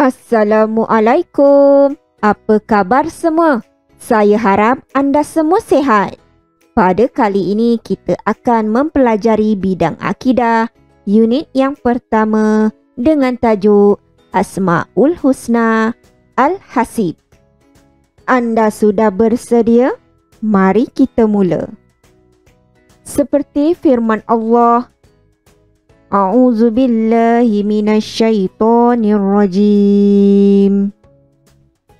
Assalamualaikum. Apa khabar semua? Saya harap anda semua sihat. Pada kali ini kita akan mempelajari bidang akidah, unit yang pertama dengan tajuk Asmaul Husna Al-Hasib. Anda sudah bersedia? Mari kita mula. Seperti firman Allah, A'udzu billahi minasyaitonir rajim.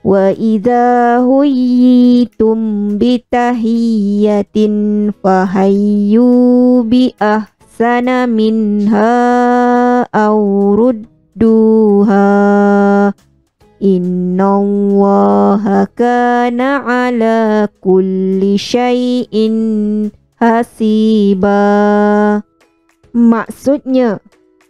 Wa idza huyyitum bitahiyyatin fahayyu bi ahsana minha aw rudduha. Innallaha kana ala kulli syai'in hasiba. Maksudnya,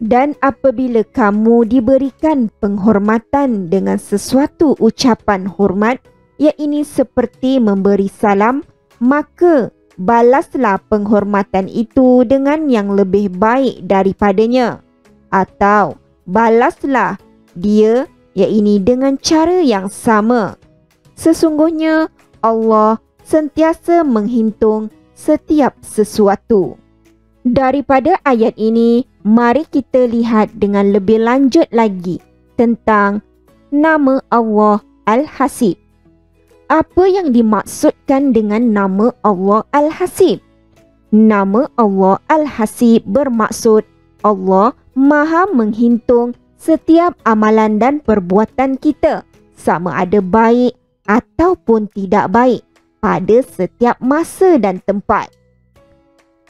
dan apabila kamu diberikan penghormatan dengan sesuatu ucapan hormat, iaitu seperti memberi salam, maka balaslah penghormatan itu dengan yang lebih baik daripadanya. Atau balaslah dia, iaitu dengan cara yang sama. Sesungguhnya Allah sentiasa menghitung setiap sesuatu. Daripada ayat ini, mari kita lihat dengan lebih lanjut lagi tentang nama Allah Al-Hasib. Apa yang dimaksudkan dengan nama Allah Al-Hasib? Nama Allah Al-Hasib bermaksud Allah Maha menghitung setiap amalan dan perbuatan kita, sama ada baik ataupun tidak baik, pada setiap masa dan tempat.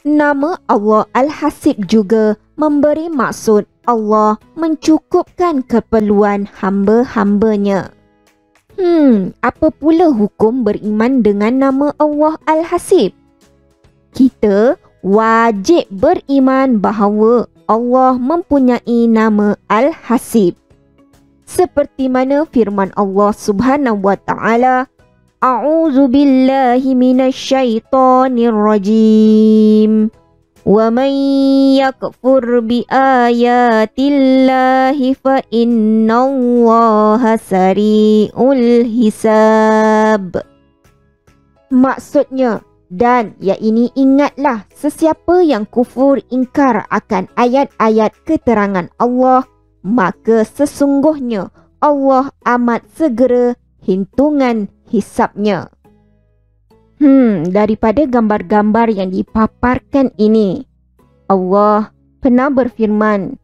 Nama Allah Al-Hasib juga memberi maksud Allah mencukupkan keperluan hamba-hambanya. Apa pula hukum beriman dengan nama Allah Al-Hasib? Kita wajib beriman bahawa Allah mempunyai nama Al-Hasib. Seperti mana firman Allah Subhanahu wa ta'ala, A'udzu billahi minasyaitonir rajim. Wa man yakfur bi ayatillahi fa innallaha sari'ul hisab. Maksudnya, dan iaitu ingatlah sesiapa yang kufur ingkar akan ayat-ayat keterangan Allah, maka sesungguhnya Allah amat segera hitungan hisabnya. Daripada gambar-gambar yang dipaparkan ini, Allah pernah berfirman,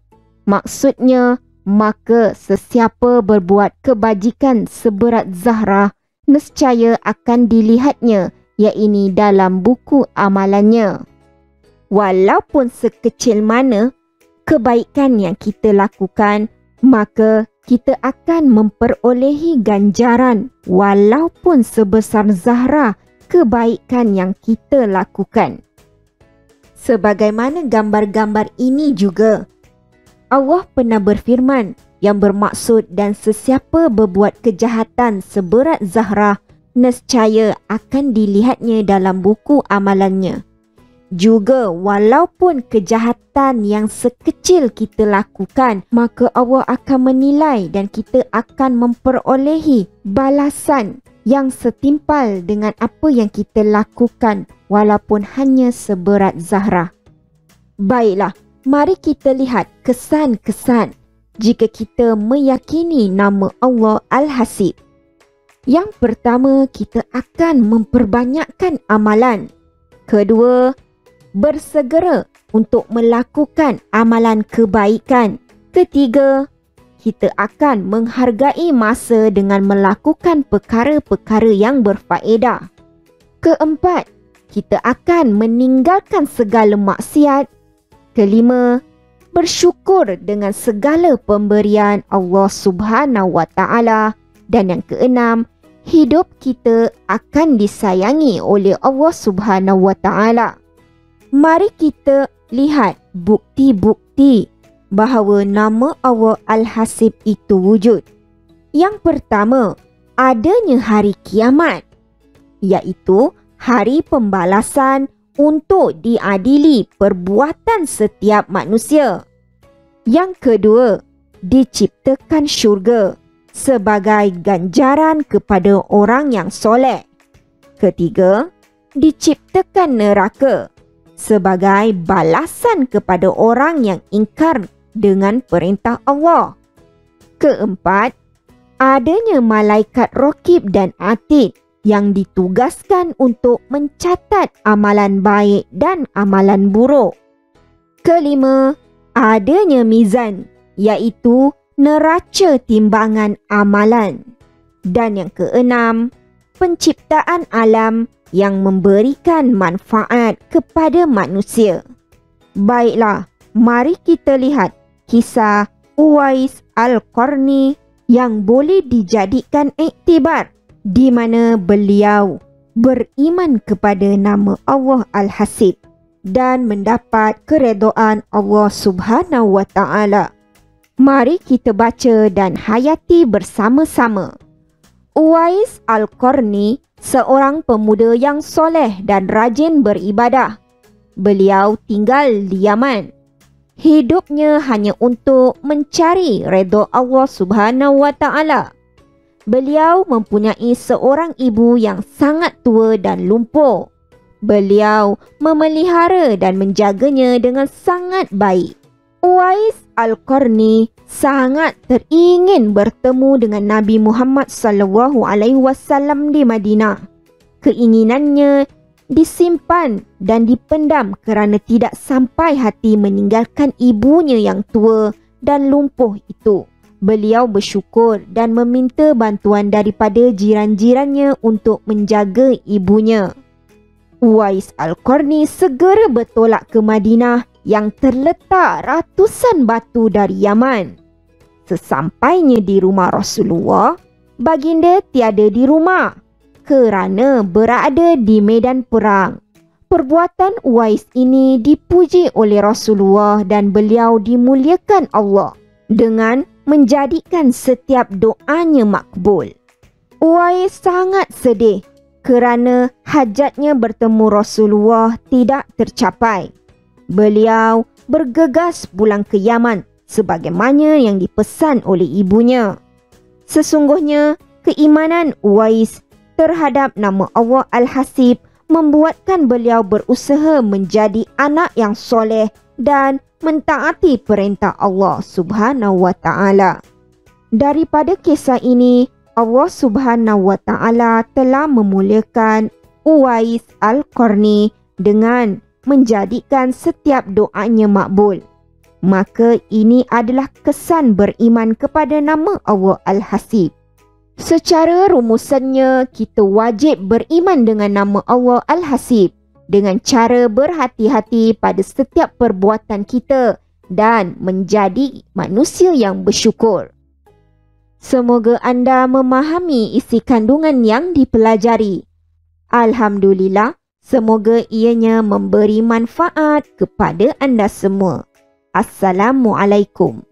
maksudnya, maka sesiapa berbuat kebajikan seberat zarah, nescaya akan dilihatnya, iaitu dalam buku amalannya. Walaupun sekecil mana kebaikan yang kita lakukan, maka kita akan memperolehi ganjaran walaupun sebesar zarah kebaikan yang kita lakukan. Sebagaimana gambar-gambar ini juga, Allah pernah berfirman yang bermaksud, dan sesiapa berbuat kejahatan seberat zarah, nescaya akan dilihatnya dalam buku amalannya. Juga walaupun kejahatan yang sekecil kita lakukan, maka Allah akan menilai dan kita akan memperolehi balasan yang setimpal dengan apa yang kita lakukan walaupun hanya seberat zarah. Baiklah, mari kita lihat kesan-kesan jika kita meyakini nama Allah Al-Hasib. Yang pertama, kita akan memperbanyakkan amalan. Kedua, bersegera untuk melakukan amalan kebaikan. Ketiga, kita akan menghargai masa dengan melakukan perkara-perkara yang berfaedah. Keempat, kita akan meninggalkan segala maksiat. Kelima, bersyukur dengan segala pemberian Allah Subhanahu wa ta'ala. Dan yang keenam, hidup kita akan disayangi oleh Allah Subhanahu wa ta'ala. Mari kita lihat bukti-bukti bahawa nama Allah Al-Hasib itu wujud. Yang pertama, adanya hari kiamat, iaitu hari pembalasan untuk diadili perbuatan setiap manusia. Yang kedua, diciptakan syurga, sebagai ganjaran kepada orang yang soleh. Ketiga, diciptakan neraka sebagai balasan kepada orang yang ingkar dengan perintah Allah. Keempat, adanya malaikat raqib dan atid yang ditugaskan untuk mencatat amalan baik dan amalan buruk. Kelima, adanya mizan, iaitu neraca timbangan amalan. Dan yang keenam, penciptaan alam yang memberikan manfaat kepada manusia. Baiklah, mari kita lihat kisah Uwais Al-Qarni yang boleh dijadikan iktibar, di mana beliau beriman kepada nama Allah Al-Hasib dan mendapat keredaan Allah Subhanahu wa Ta'ala. Mari kita baca dan hayati bersama-sama. Uwais Al-Qarni seorang pemuda yang soleh dan rajin beribadah. Beliau tinggal di Yaman. Hidupnya hanya untuk mencari redha Allah Subhanahu wa Ta'ala. Beliau mempunyai seorang ibu yang sangat tua dan lumpuh. Beliau memelihara dan menjaganya dengan sangat baik. Uwais Al-Qarni sangat teringin bertemu dengan Nabi Muhammad SAW di Madinah. Keinginannya disimpan dan dipendam kerana tidak sampai hati meninggalkan ibunya yang tua dan lumpuh itu. Beliau bersyukur dan meminta bantuan daripada jiran-jirannya untuk menjaga ibunya. Uwais Al-Qarni segera bertolak ke Madinah yang terletak ratusan batu dari Yaman. Sesampainya di rumah Rasulullah, baginda tiada di rumah kerana berada di medan perang. Perbuatan Uwais ini dipuji oleh Rasulullah dan beliau dimuliakan Allah dengan menjadikan setiap doanya makbul. Uwais sangat sedih kerana hajatnya bertemu Rasulullah tidak tercapai. Beliau bergegas pulang ke Yaman sebagaimana yang dipesan oleh ibunya. Sesungguhnya keimanan Uwais terhadap nama Allah Al-Hasib membuatkan beliau berusaha menjadi anak yang soleh dan mentaati perintah Allah Subhanahu wa Ta'ala. Daripada kisah ini, Allah Subhanahu wa Ta'ala telah memuliakan Uwais Al-Qarni dengan menjadikan setiap doanya makbul. Maka ini adalah kesan beriman kepada nama Allah Al-Hasib. Secara rumusannya, kita wajib beriman dengan nama Allah Al-Hasib dengan cara berhati-hati pada setiap perbuatan kita dan menjadi manusia yang bersyukur. Semoga anda memahami isi kandungan yang dipelajari. Alhamdulillah, semoga ianya memberi manfaat kepada anda semua. Assalamualaikum.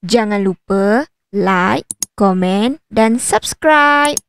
Jangan lupa like, komen dan subscribe.